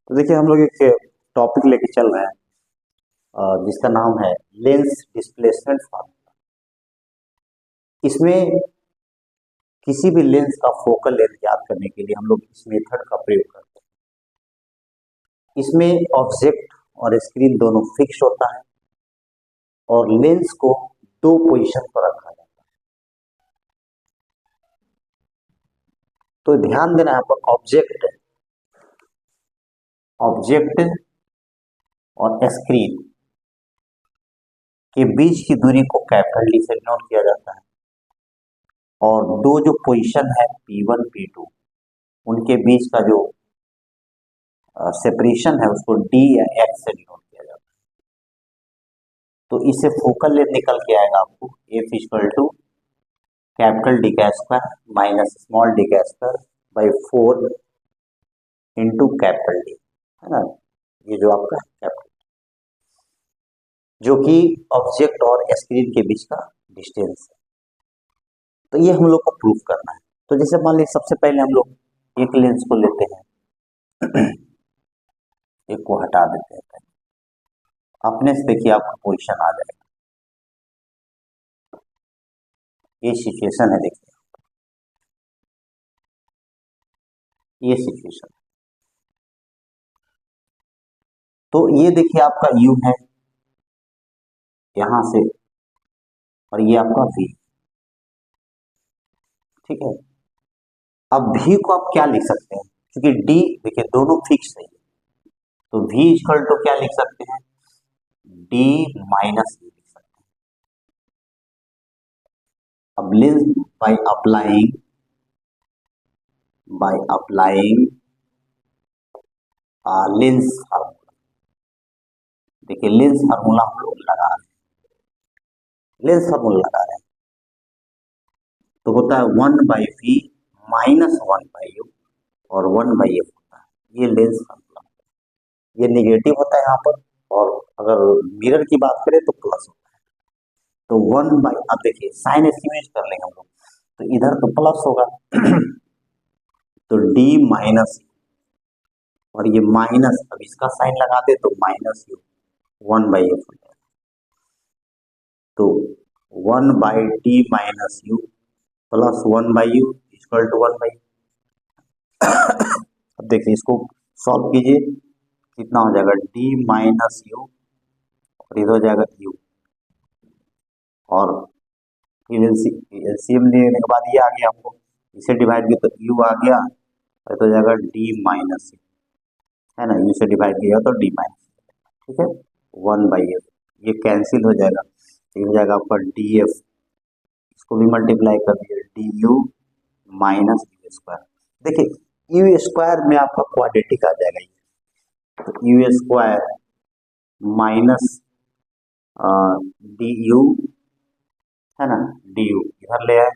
तो देखिए हम लोग एक टॉपिक लेके चल रहे हैं जिसका नाम है लेंस डिस्प्लेसमेंट फार्मूला। इसमें किसी भी लेंस का फोकल लेंथ ज्ञात करने के लिए हम लोग इस मेथड का प्रयोग करते हैं। इसमें ऑब्जेक्ट और स्क्रीन दोनों फिक्स होता है और लेंस को दो पोजीशन पर रखा जाता है। तो ध्यान देना यहाँ पर ऑब्जेक्ट ऑब्जेक्ट और स्क्रीन के बीच की दूरी को कैपिटल डी से डिनोट किया जाता है और दो जो पोजीशन है P1 P2 उनके बीच का जो सेपरेशन है उसको D या X से डिनोट किया जाता है। तो इससे फोकल लेंथ निकल के आएगा आपको F equal to capital D का स्क्वायर माइनस स्मॉल डी का square by 4 into capital D, है ना। ये जो आपका कैपिटल जो कि ऑब्जेक्ट और स्क्रीन के बीच का डिस्टेंस है। तो ये हम लोग को प्रूफ करना है। तो जैसे मान लीजिए सबसे पहले हम लोग एक लेंस को लेते हैं एक को हटा देते हैं, अपने से देखिए आपका पोजीशन आ जाएगा। ये सिचुएशन है, देखिए ये सिचुएशन। तो ये देखिए आपका U है यहां से और ये आपका V, ठीक है। अब V को आप क्या लिख सकते हैं, क्योंकि D देखिए दोनों फिक्स है, तो V इक्वल टू क्या लिख सकते हैं, D माइनस V लिख सकते हैं। अब lens by applying lens formula, देखिए लेंस फार्मूला हम लोग लगा रहे हैं, लेंस फार्मूला लगा रहे हैं तो होता है 1/V माइनस 1/U और 1/F होता है। ये लेंस फार्मूला, ये निगेटिव होता है यहाँ पर, और अगर मिरर की बात करें तो प्लस होता है। तो 1/, अब देखिए साइन एस्टिमेट कर लेंगे हम लोग, तो इधर तो प्लस होगा तो D माइनस और ये माइनस, अब इसका साइन लगा दे तो माइनस U 1/F हो जाएगा। तो 1/D minus U plus 1/U equal to 1/U। अब देखिए इसको सॉल्व कीजिए, कितना हो जाएगा D माइनस U और इधर हो जाएगा U, और एलसीएम लेने के बाद ये आ गया, आपको इसे डिवाइड किया तो U आ गया और तो हो जाएगा D माइनस, है ना, U से डिवाइड किया तो D माइनस, ठीक है। 1/F ये कैंसिल हो जाएगा, ये हो जाएगा आपका DF, इसको भी मल्टीप्लाई कर दिया DU माइनस U स्क्वायर। देखिए U स्क्वायर में आपका क्वाड्रेटिक आ जाएगा, ये तो U स्क्वायर माइनस DU, है ना, DU इधर ले आए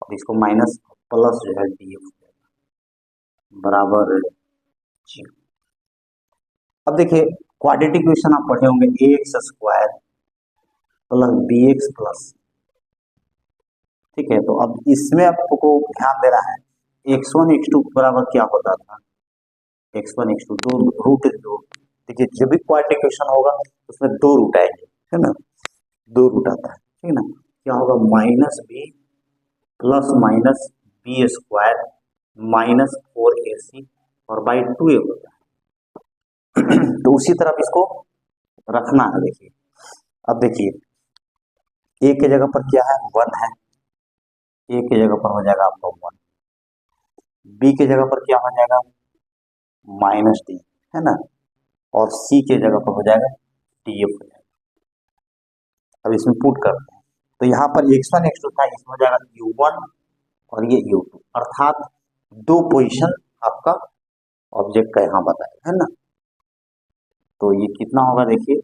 और इसको माइनस प्लस जो है DF बराबर 0। अब देखिए क्वाड्रेटिक इक्वेशन आप पढ़े होंगे AX square plus BX plus, ठीक है। तो अब इसमें आपको ध्यान देना है x1 x2 बराबर क्या होता था, x1 x2 दो रूट दो, देखिए जब भी क्वाड्रेटिक इक्वेशन होगा उसमें दो रूट आएंगे, है ना, दो रूट आता है, ठीक है ना। क्या होगा minus B plus minus B square minus 4AC और बाई 2A होता है तो उसी तरह इसको रखना है। देखिए अब देखिए A की जगह पर क्या है 1 है, A की जगह पर हो जाएगा आपका 1, B की जगह पर क्या हो जाएगा माइनस D, है ना, और C की जगह पर हो जाएगा DF हो जाएगा। अब इसमें पुट करते हैं तो यहाँ पर x1 x2 था, इसमें हो जाएगा U1 और ये U2, अर्थात दो पोजीशन आपका ऑब्जेक्ट का यहाँ बताया है ना। तो ये कितना होगा देखिए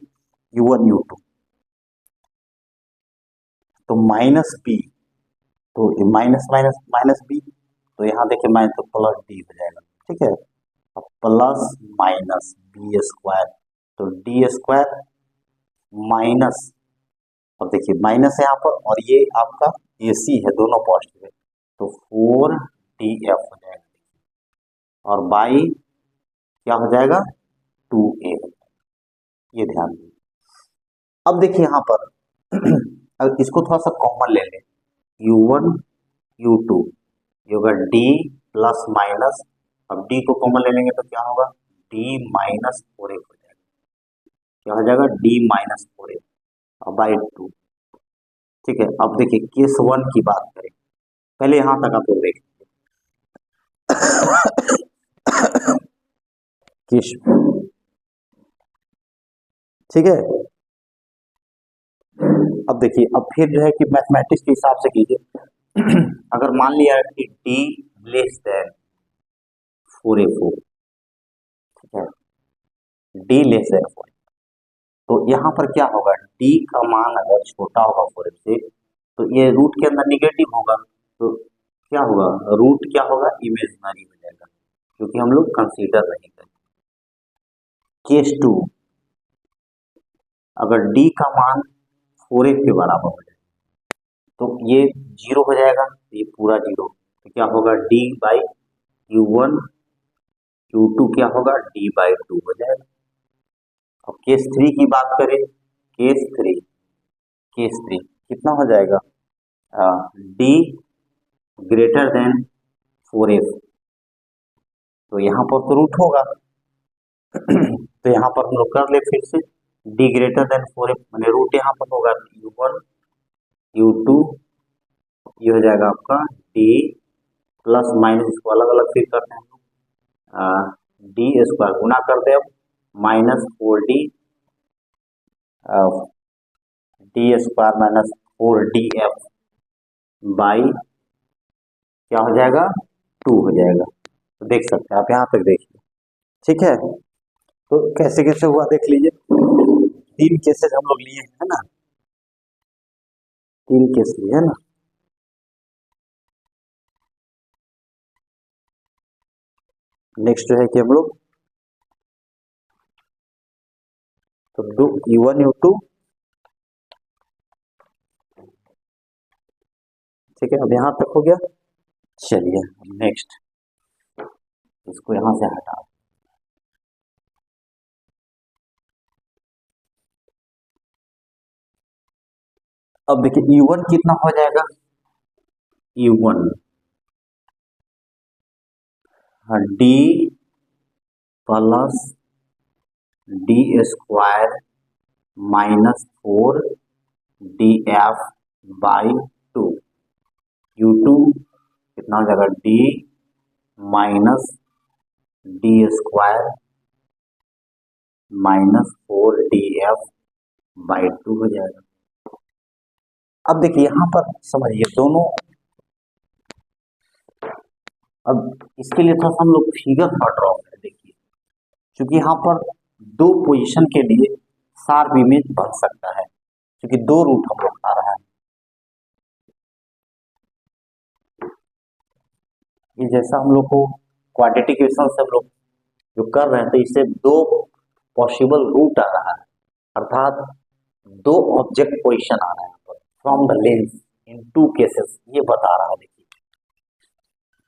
U1 U2 तो माइनस बी, तो माइनस माइनस माइनस बी, तो यहाँ देखिए माइनस तो प्लस डी हो जाएगा, ठीक है। अब प्लस माइनस बी स्क्वायर तो डी स्क्वायर माइनस, अब देखिए माइनस है यहाँ पर और ये आपका AC है, दोनों पॉजिटिव है तो 4DF हो जाएगा और बाई क्या हो जाएगा 2a, ये ध्यान दीजिए। अब देखिए यहाँ पर अब इसको थोड़ा सा कॉमन ले लें, u1 u2, ये होगा d प्लस माइनस, अब d को कॉमन ले लेंगे तो क्या होगा d माइनस 4a हो जाएगा, क्या हो जाएगा d माइनस 4a बाई 2। ठीक है, अब देखिए केस 1 की बात करें, पहले यहां तक आप लोग देखें केस, ठीक है। अब देखिए, अब फिर जो है कि मैथमेटिक्स के हिसाब से कीजिए अगर मान लिया कि d लेस देन 4a4, ठीक है, d लेस देन 4, तो यहाँ पर क्या होगा d का मान अगर छोटा होगा 4a से तो ये रूट के अंदर निगेटिव होगा, तो क्या होगा रूट क्या होगा इमेजिनरी हो जाएगा, क्योंकि हम लोग कंसीडर नहीं करते। केस 2, अगर d का मान 4a के बराबर हो जाए तो ये जीरो हो जाएगा, ये पूरा जीरो, तो क्या होगा d बाई u1 u2 क्या होगा d बाई 2 हो जाएगा। अब केस 3 की बात करें, केस 3 कितना हो जाएगा d ग्रेटर देन 4a, तो यहाँ पर तो रूट होगा तो यहाँ पर हम लोग कर ले फिर से, d ग्रेटर देन 4a मैंने रूट यहाँ पर होगा u1 u2, ये हो जाएगा आपका d प्लस माइनस, इसको अलग अलग फिर करते हैं, डी स्क्वायर गुना कर दे minus 4d, D square minus 4df by क्या हो जाएगा 2 हो जाएगा। तो देख सकते हैं आप यहाँ तक देखिए, ठीक है। तो कैसे कैसे हुआ देख लीजिए, 3 केसेस हम लोग लिए है ना, 3 केस लिए है ना। नेक्स्ट जो है कि हम लोग तो दो u1 u2, ठीक है, अब यहाँ तक हो गया। चलिए नेक्स्ट, इसको यहां से हटा, अब देखिए u1 कितना हो जाएगा, u1 d plus D square minus 4df by 2, u2 कितना हो जाएगा d minus D square minus 4df by 2 हो जाएगा। अब देखिए यहाँ पर समझिए दोनों, अब इसके लिए थोड़ा सा हम लोग फिगर का ड्रॉ करें, देखिए क्योंकि यहाँ पर दो पोजीशन के लिए शार्प इमेज बन सकता है, क्योंकि दो रूट हम लोग आ रहा है, ये जैसा हम लोग को क्वाड्रेटिक इक्वेशन से हम लोग जो कर रहे हैं तो इससे दो पॉसिबल रूट आ रहा है, अर्थात दो ऑब्जेक्ट पोजीशन आ रहा है from the lens in two cases, ये बता रहा है। देखिए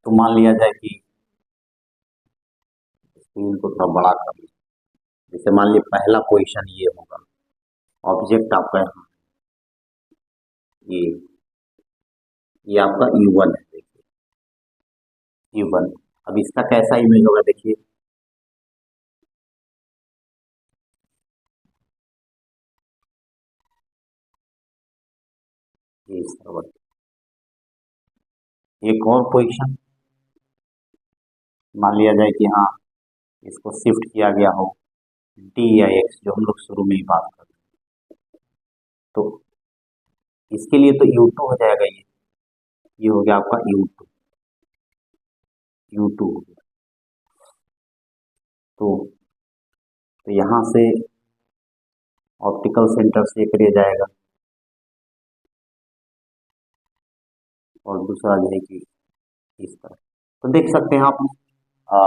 तो मान लिया जाए कि स्क्रीन को थोड़ा बड़ा कर लिया, जैसे मान लिया पहला पोजीशन ये होगा, ऑब्जेक्ट आपका यहाँ ये आपका u1 है, देखिए u1, अब इसका कैसा इमेज होगा देखिए, ये इस तरह एक और पोजीशन मान लिया जाए कि हाँ इसको शिफ्ट किया गया हो डी या एक्स, जो हम लोग शुरू में ही बात कर रहे हैं, तो इसके लिए तो u2 हो जाएगा, ये हो गया आपका u2 हो गया, तो यहाँ से ऑप्टिकल सेंटर से एक रह जाएगा और दूसरा जो है कि इस तरह, तो देख सकते हैं आप आ,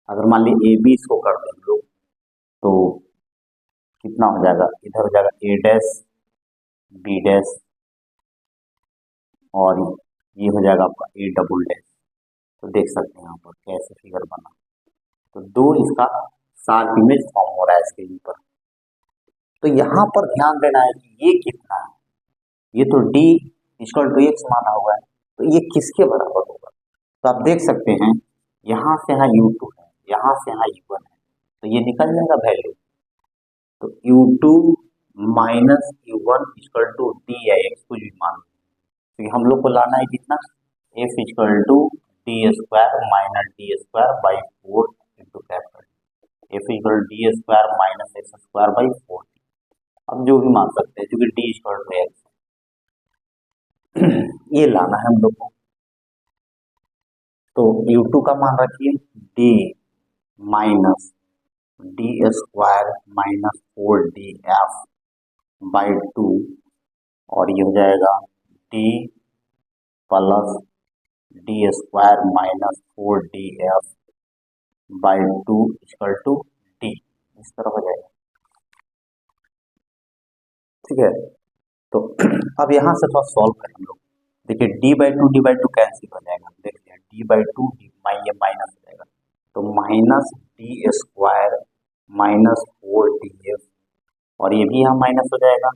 अगर मान लीजिए ए बी इसको कर दें हम लोग तो कितना हो जाएगा, इधर हो जाएगा ए डैश बी डैश और ये हो जाएगा आपका ए डबल डैश, तो देख सकते हैं यहाँ पर कैसे फिगर बना। जो इसका शार्प इमेज फॉर्म हो रहा है स्क्रीन पर। तो यहाँ पर ध्यान देना है कि ये कितना है, ये तो d इक्वल टू x माना हुआ है, तो ये किसके बराबर होगा। तो आप देख सकते हैं यहाँ से यहाँ u2 है, यहाँ से यहाँ u1 है, तो ये निकल जाएगा वैल्यू। तो u2 minus u1 equal to d या x कुछ भी मान लो, तो हम लोग को लाना है कितना, f equal to D square minus D square by 4 into capital f equal D square minus X square by 4। अब जो भी मान सकते हैं क्योंकि d इक्वल टू एक्स ये लाना है हम लोग को। तो u2 का मान रखिए d minus D square minus 4df by 2, और ये हो जाएगा d plus D square minus 4df by 2 equal to d, इस तरह हो जाएगा। ठीक है, तो अब यहाँ से थोड़ा सॉल्व करें हम लोग। देखिए d बाई टू कैंसिल हो जाएगा, देखिए d बाई टू ये माइनस हो जाएगा, तो minus D square minus 4df, और ये भी यहाँ माइनस हो जाएगा,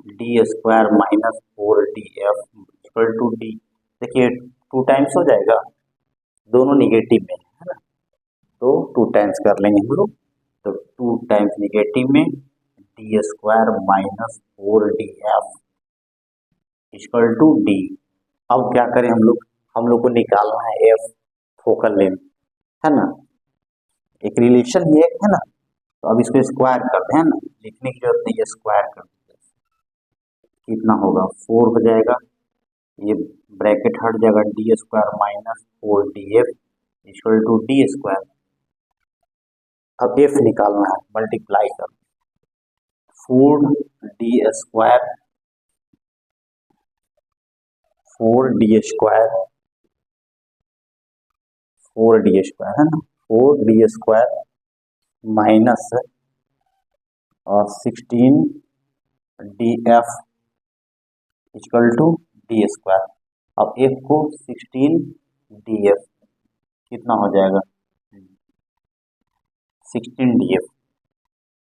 D square minus 4df equal to d। देखिए 2 टाइम्स हो जाएगा, दोनों निगेटिव में है ना, तो 2 टाइम्स कर लेंगे हम लोग। तो 2 टाइम्स निगेटिव में D square minus 4df equal to d। अब क्या करें हम लोग को निकालना है f फोकल लेंथ, है ना, एक रिलेशन ये है ना, तो अब इसको स्क्वायर करते हैं ना, लिखने की जरूरत नहीं है, स्क्वायर कर देते हैं। कितना होगा 4 हो जाएगा, ये ब्रैकेट हट जाएगा, D square minus 4df equal to D square. अब f निकालना है, मल्टीप्लाई कर 4d square 4d square 4d square है ना, 4d square minus 16df equal to D square. अब f को 16df कितना हो जाएगा 16df,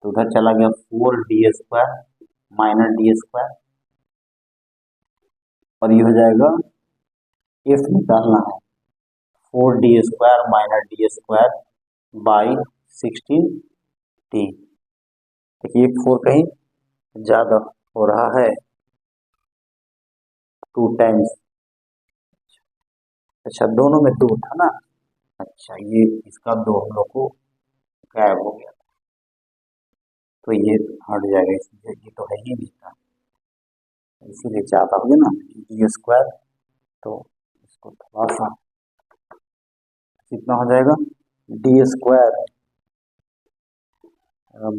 तो उधर चला गया 4d square minus D square, और ये हो जाएगा f निकालना है 4d square minus D square by 16d। देखिए 4 कहीं ज्यादा हो रहा है, 2 टाइम्स, अच्छा दोनों में 2 था ना, अच्छा ये इसका 2 हम लोग को गायब हो गया, तो ये हट जाएगा, इसलिए ये तो है ही नहीं था, इसीलिए चाहता हूँ ना डी स्क्वायर, तो इसको थोड़ा सा कितना हो जाएगा D square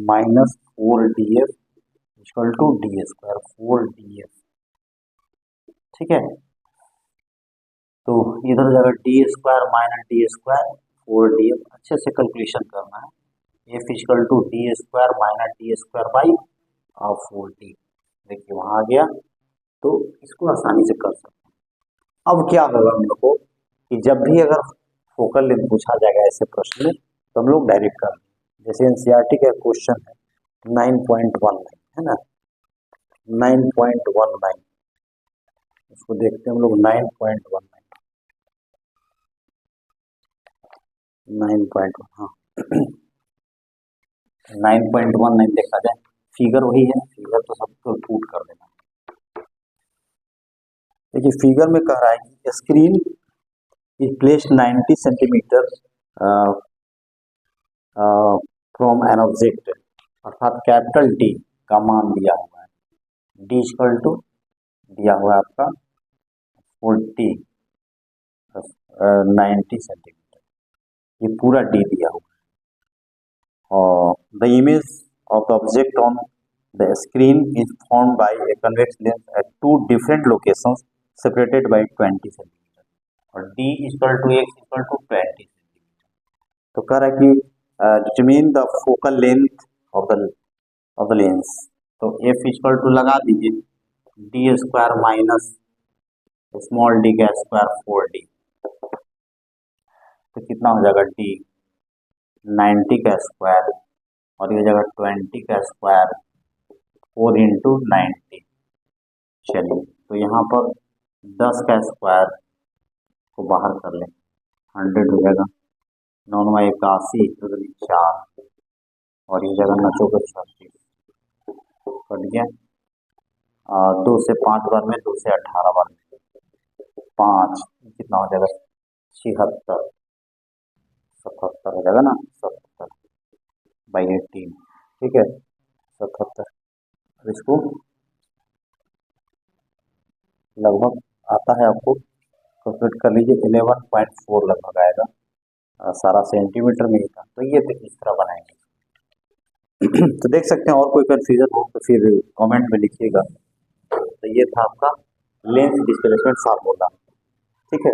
minus 4df equal to D square 4df। ठीक है, तो इधर हो जाएगा D square minus D square 4df, अच्छे से कैलकुलेशन करना है, f equal to D square minus D square by 4d। देखिए वहां आ गया, तो इसको आसानी से कर सकते हैं। अब क्या होगा हम लोग को कि जब भी अगर फोकल लेंथ पूछा जाएगा ऐसे प्रश्न में, तो हम लोग डायरेक्ट कर, जैसे एनसीईआरटी का क्वेश्चन है 9.19 है ना, 9.19, इसको देखते हैं हम लोग 9.19 हाँ 9.19 देखा जाए, फिगर वही है, फिगर तो सबको पुट कर देना। देखिए फिगर में कह रहा है कि screen is placed 90 centimetre from an object, अर्थात कैपिटल डी का मान दिया हुआ है, डी इक्वल टू दिया हुआ है आपका 40 90 सेंटीमीटर, ये पूरा डी दिया हुआ है, और the image of the object on the screen is formed by a convex lens at 2 different locations separated by 20 centimetre, और d equal to x equal to 20 centimetre. तो कह रहा है कि determine the focal length of the lens, तो f equal to लगा दीजिए D square minus small D का स्क्वायर 4d, तो कितना हो जाएगा d 90 का स्क्वायर और ये जगह 20 का स्क्वायर 4 इंटू 90। चलिए तो यहाँ पर 10 का स्क्वायर को बाहर कर लें, 100 हो जाएगा। 9 9 81 तो 4 और ये जगह 9 चौके 36 कट गया। 2 से 5 बार में, 2 से 18 बार में 5 कितना हो जाएगा 76, 77 हो जाएगा ना, 77 बाई 18, ठीक है 77। इसको लगभग आता है आपको, कैलकुलेट कर लीजिए 11.4 लगभग आएगा। सारा सेंटीमीटर में ही था, तो ये इस तरह बनाएंगे। तो देख सकते हैं, और कोई कंफ्यूजन हो तो फिर कमेंट में लिखिएगा। तो ये था आपका लेंस डिस्प्लेसमेंट फार्मूला, ठीक है।